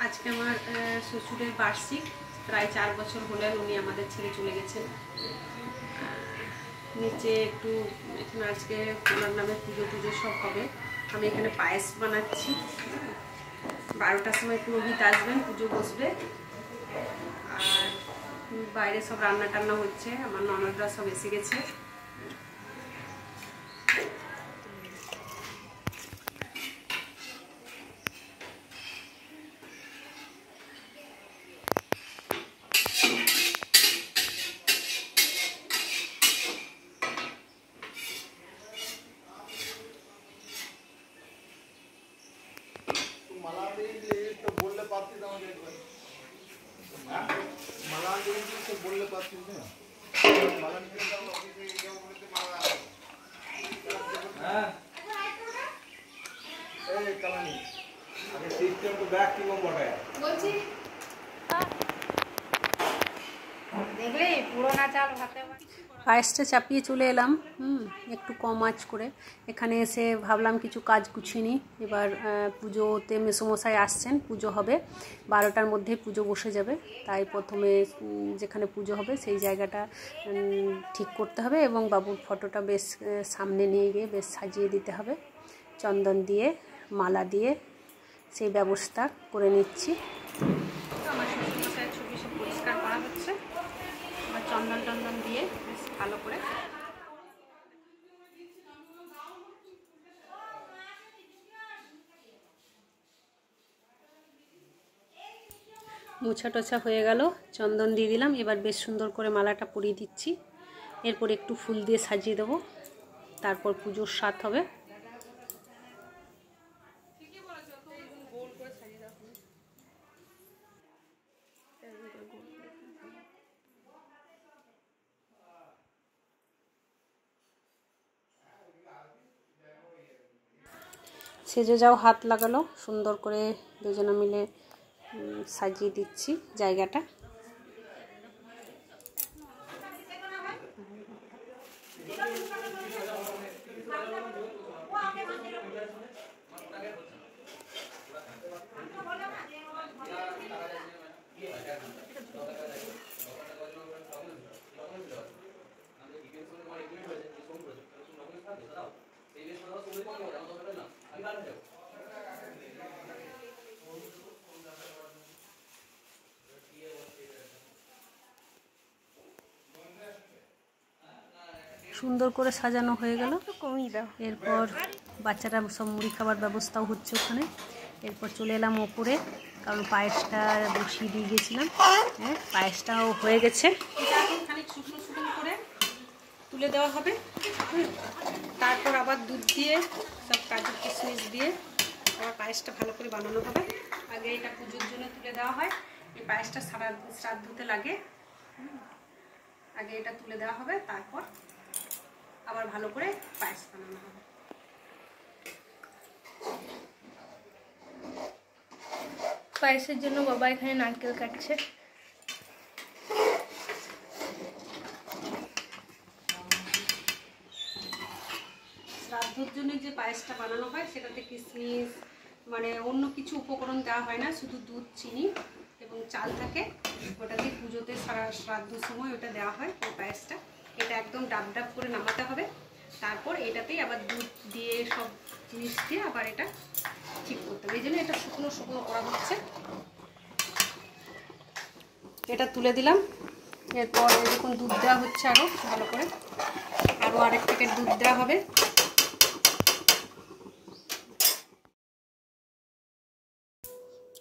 আজকে আমার শ্বশুরের বার্ষিক, প্রায় 4 বছর হলেন উনি আমাদের ছেড়ে চলে গেছেন। নিচে একটু এখানে আজকে ওনার নামে পুজো সব হবে। আমি এখানে পায়েস বানাচ্ছি। 12টার সময় পুরোহিত আসবেন, পুজো বসবে। আর বাইরে সব রান্না টান্না হচ্ছে, আমার ননদরা সব এসে গেছে। পায়েসটা চাপিয়ে চলে এলাম একটু কম আঁচ করে। এখানে এসে ভাবলাম কিছু কাজ গুছিয়ে নিই। এবার পুজোতে মেসোমশাই আসছেন, পুজো হবে 12টার মধ্যে পুজো বসে যাবে। তাই প্রথমে যেখানে পুজো হবে সেই জায়গাটা ঠিক করতে হবে এবং বাবুর ফটোটা বেশ সামনে নিয়ে গিয়ে বেশ সাজিয়ে দিতে হবে। চন্দন দিয়ে মালা দিয়ে সেই ব্যবস্থা করে নিচ্ছি। আমার শ্বশুরমশাইয়ের ছবি সব পরিষ্কার করা হচ্ছে। আমার চন্দন টন্দন দিয়ে বেশ ভালো করে মোছা টোছা হয়ে গেল, চন্দন দিয়ে দিলাম। এবার বেশ সুন্দর করে মালাটা পরিয়ে দিচ্ছি। এরপর একটু ফুল দিয়ে সাজিয়ে দেবো, তারপর পুজোর স্বাদ হবে। সেজে যাও হাত লাগালো, সুন্দর করে দুজনে মিলে সাজিয়ে দিচ্ছি জায়গাটা। সুন্দর করে সাজানো হয়ে গেল। এরপর বাচ্চারা সব মুড়ি খাবার ব্যবস্থাও হচ্ছে ওখানে। এরপর চলে এলাম ওপরে, কারণ পায়েসটা বসিয়ে দিয়ে গেছিলাম। হ্যাঁ, পায়েসটাও হয়ে গেছে। এটা এখন খানিক শুকনো শুকনো করে তুলে দেওয়া হবে। তারপর আবার দুধ দিয়ে সব কাজু কিশমিশ দিয়ে আবার পায়েসটা ভালো করে বানানো হবে। আগে এটা পুজোর জন্য তুলে দেওয়া হয়। এই পায়েসটা শ্রাদ্ধতে লাগে। আগে এটা তুলে দেওয়া হবে, তারপর আবার ভালো করে পায়েস বানানো হবে। পায়েসের জন্য বাবা এখানে নারকেল কাটছে। শ্রাদ্ধের জন্য যে পায়েসটা বানানো হয় সেটাতে কিশমিশ মানে অন্য কিছু উপকরণ দেওয়া হয় না, শুধু দুধ, চিনি এবং চাল থাকে। ওটাতে পুজোতে শ্রাদ্ধের সময় ওটা দেওয়া হয় ওই পায়েসটা। এটা একদম ডাব ডাব করে নামাতে হবে। তারপর এটাতেই আবার দুধ দিয়ে সব জিনিস দিয়ে আবার এটা ঠিক করতে হবে। এই জন্য এটা শুকনো শুকনো করা হচ্ছে। এটা তুলে দিলাম। এরপর এরকম দুধ দেওয়া হচ্ছে আরও ভালো করে, আরও আরেক প্যাকেট দুধ দেওয়া হবে।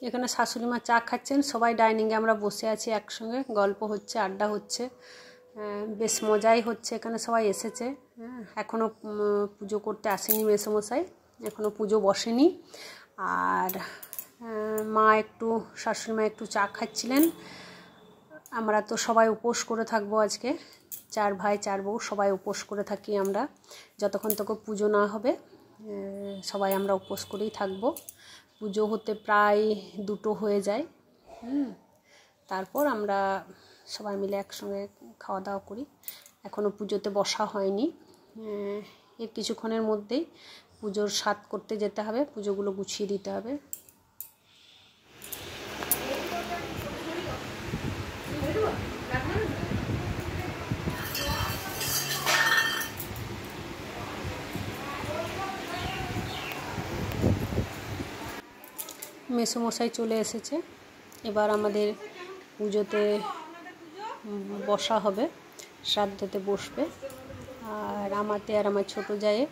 এখানে শাশুড়ি মা চা খাচ্ছেন, সবাই ডাইনিংয়ে আমরা বসে আছি একসঙ্গে, গল্প হচ্ছে, আড্ডা হচ্ছে, বেশ মজাই হচ্ছে। এখানে সবাই এসেছে। এখনও পুজো করতে আসেনি মেসোমশাই, এখনও পুজো বসেনি। আর শাশুড়ি মা একটু চা খাচ্ছিলেন। আমরা তো সবাই উপোস করে থাকবো আজকে, 4 ভাই 4 বউ সবাই উপোস করে থাকি আমরা। যতক্ষণ তখন পুজো না হবে সবাই আমরা উপোস করেই থাকবো। পুজো হতে প্রায় 2টো হয়ে যায়। তারপর আমরা সবাই মিলে একসঙ্গে খাওয়া দাওয়া করি। এখনও পুজোতে বসা হয়নি। এর কিছুক্ষণের মধ্যেই পুজোর স্বাদ করতে যেতে হবে, পুজোগুলো গুছিয়ে দিতে হবে। মেসোমশাই চলে এসেছে, এবার আমাদের পুজোতে বসা হবে, শ্রাদ্ধতে বসবে। আর আমাতে আর আমার ছোটো জায়ে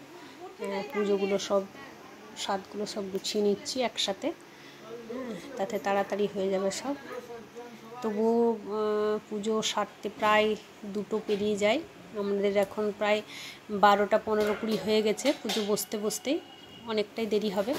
পুজোগুলো সব স্বাদগুলো সব গুছিয়ে নিচ্ছি একসাথে, তাতে তাড়াতাড়ি হয়ে যাবে সব। তবুও পুজো সারতে প্রায় 2টো পেরিয়ে যায়। আমাদের এখন প্রায় 12টা 15-20 হয়ে গেছে। পুজো বসতে বসতেই অনেকটাই দেরি হবে।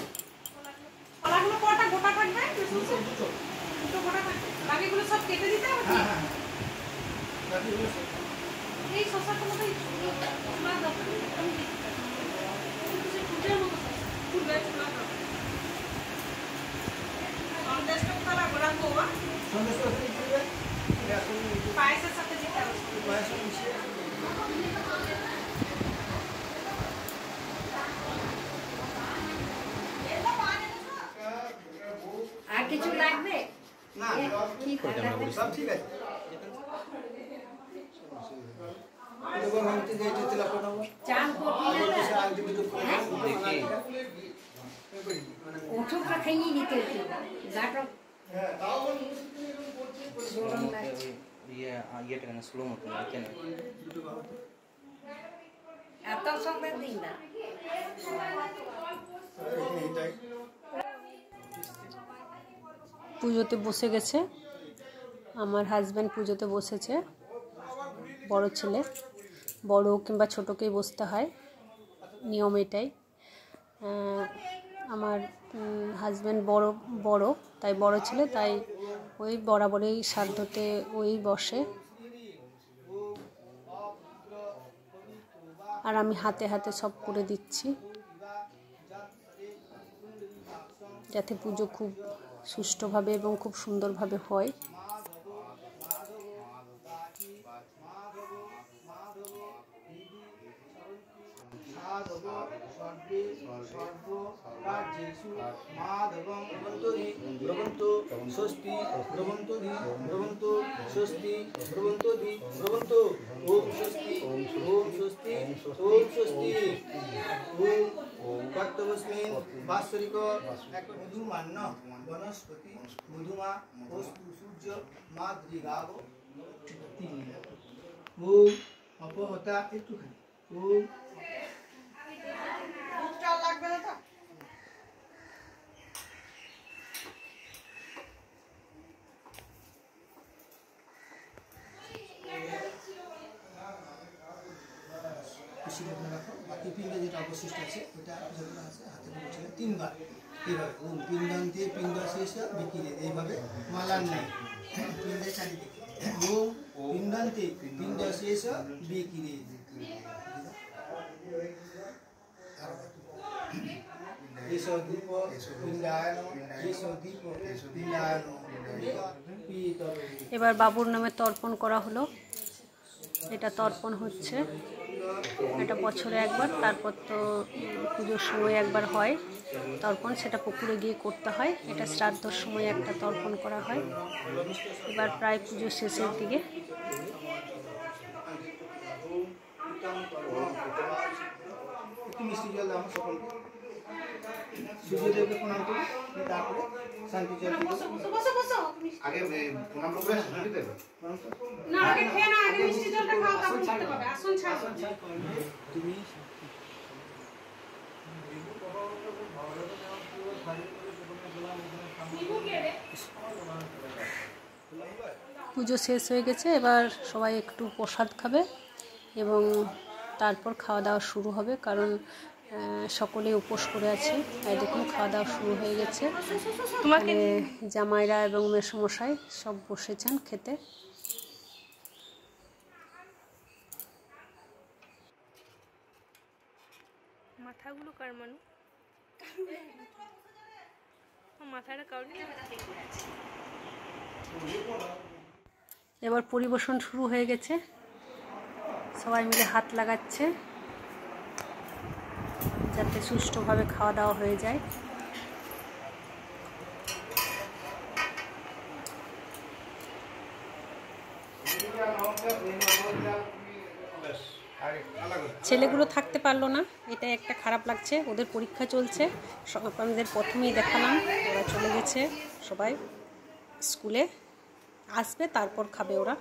আর কিছু লাগবে না? ঠিক আছে, সব ঠিক আছে। চান করবি ওষুধটা খাইয়ে নিতে হচ্ছে গাটক স্লো মতো এত সময় দিন না। পুজোতে বসে গেছে আমার হাজব্যান্ড, পুজোতে বসেছে। বড় ছেলে, বড় কিংবা ছোটোকেই বসতে হয়, নিয়ম এটাই। আমার হাজব্যান্ড বড় তাই বড় ছেলে, তাই ওই বরাবরই শ্রাদ্ধতে ওই বসে। আর আমি হাতে হাতে সব করে দিচ্ছি, যাতে পুজো খুব সুষ্ঠুভাবে এবং খুব সুন্দরভাবে হয়। বাৎসরিক মধুমান্য বনস্পতি মধুমা বস্তু সূর্য মাতৃগাব ওম অপহতা একটুখানি ওম লাগবে না তো। বাকি পিণ্ডে যেটা অবশিষ্ট আছে ওটা যখন আছে হাতে পৌঁছলে 3বার এইভাবে ওম পিণ্ডন্তে পিণ্ড শেষ বিকিরে, এইভাবে মালার নেই পিণ্ডে চারিদিকে ওম পিণ্ডন্তে পিণ্ড শেষ বিকিরে। এসব দীপ পিণ্ডায়ন, এসব দীপ পিণ্ডায়ন। এবার বাবুর নামে তর্পণ করা হলো। এটা তর্পণ হচ্ছে, এটা বছরে একবার, তারপর তো পুজোর সময় একবার হয় তর্পণ, সেটা পুকুরে গিয়ে করতে হয়। এটা শ্রাদ্ধর সময় একটা তর্পণ করা হয়। এবার প্রায় পুজো শেষের দিকে। মিষ্টি জল দাও সকলকে, সূর্যদেবকে প্রণাম করি, তারপরে শান্তি জল আগে প্রণাম করে শান্তি দেবে না, আগে খেয়ে না, আগে মিষ্টি জলটা খাও, তারপর খেতে পাবে। আসুন ছাড়ো তুমি পুজো শেষ হয়ে গেছে, এবার সবাই একটু প্রসাদ খাবে এবং তারপর খাওয়া দাওয়া শুরু হবে, কারণ সকলে উপোস করে আছে। তাই দেখুন খাওয়া দাওয়া শুরু হয়ে গেছে। তোমাকে জামাইরা এবং মেসোমশাই সব বসেছেন খেতে। মাথাগুলো কার মানু মাথাটা কাউরি। এবার পরিবেশন শুরু হয়ে গেছে, সবাই মিলে হাত লাগাচ্ছে যাতে যাতে সুষ্ঠুভাবে খাওয়া দাওয়া হয়ে যায়। ছেলেগুলো থাকতে পারলো না, এটা একটা খারাপ লাগছে। ওদের পরীক্ষা চলছে, আমাদের প্রথমেই দেখালাম ওরা চলে গেছে, সবাই স্কুলে আসবে তারপর খাবে ওরা।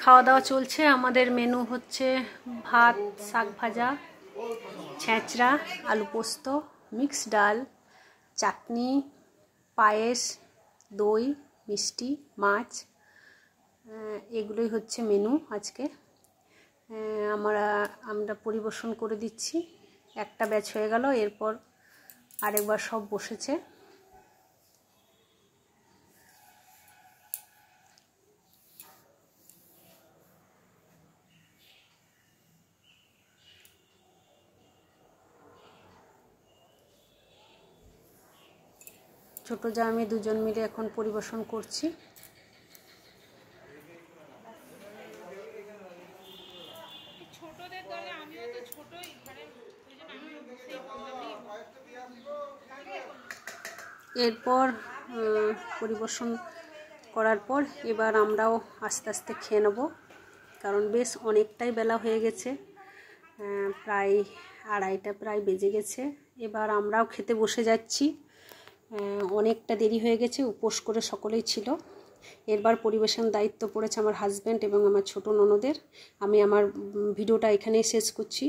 খাওয়া দাওয়া চলছে। আমাদের মেনু হচ্ছে ভাত, শাক ভাজা, ছেঁচড়া, আলু পোস্ত, মিক্স ডাল, চাটনি, পায়েস, দই, মিষ্টি, মাছ, এগুলোই হচ্ছে মেনু আজকে। আমরা পরিবেশন করে দিচ্ছি। একটা ব্যাচ হয়ে গেল, এরপর আরেকবার সব বসেছে। ছোটো যা আমি দুজন মিলে এখন পরিবেশন করছি। এরপর পরিবেশন করার পর এবার আমরাও আস্তে আস্তে খেয়ে নেব, কারণ বেশ অনেকটাই বেলা হয়ে গেছে, প্রায় 2:30 প্রায় বেজে গেছে। এবার আমরাও খেতে বসে যাচ্ছি। অনেকটা দেরি হয়ে গেছে, উপোস করে সকলেই ছিল। এরবার পরিবেশন দায়িত্ব পড়েছে আমার হাজব্যান্ড এবং আমার ছোটো ননদের। আমি আমার ভিডিওটা এখানেই শেষ করছি।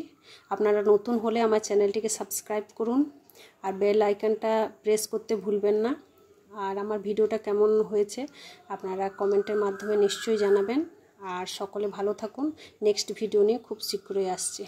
আপনারা নতুন হলে আমার চ্যানেলটিকে সাবস্ক্রাইব করুন আর বেল আইকনটা প্রেস করতে ভুলবেন না। আর আমার ভিডিওটা কেমন হয়েছে আপনারা কমেন্টের মাধ্যমে নিশ্চয়ই জানাবেন। আর সকলে ভালো থাকুন। নেক্সট ভিডিও নিয়ে খুব শীঘ্রই আসছে।